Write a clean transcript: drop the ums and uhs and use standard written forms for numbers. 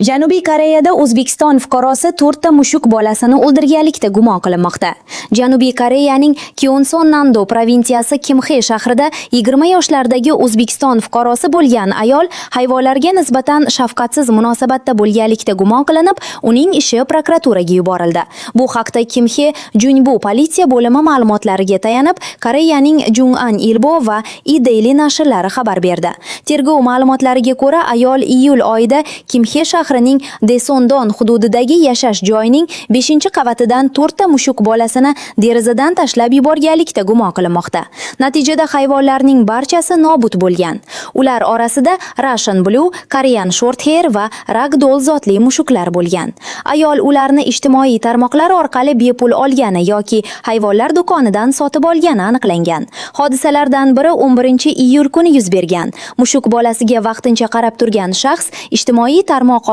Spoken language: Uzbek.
Janubiy Koreyada O'zbekiston fuqarosi 4 ta mushuk bolasini o'ldirganlikda gumon qilinmoqda. Janubiy Koreyaning Kyongsonnamdo provinsiyasi Kimxe shahrida 20 yoshlardagi O'zbekiston fuqarosi bo'lgan ayol hayvonlarga nisbatan shafqatsiz munosabatda bo'lganlikda gumon qilinib, uning ishi prokuraturaga yuborildi. Bu haqda Kimxe Junbu politsiya bo'limi ma'lumotlariga tayanib, Koreyaning Jung'an Ilbo va E-Daily nashrlari xabar berdi. Tergov ma'lumotlariga ko'ra, ayol iyul oyida Kimxe shahrining Desondon hududidagi yashash joyining 5-qavatidan 4 ta mushuk bolasini derazadan tashlab yuborganlikda gumon qilinmoqda. Natijada hayvonlarning barchasi nobud bo'lgan. Ular orasida Russian Blue, Korean Shorthair va Ragdoll zotli mushuklar bo'lgan. Ayol ularni ijtimoiy tarmoqlar orqali bepul olgani yoki hayvonlar do'konidan sotib olgani aniqlangan. Hodisalardan biri 11-iyul kuni yuz bergan. Mushuk bolasiga vaqtincha qarab turgan shaxs ijtimoiy tarmoq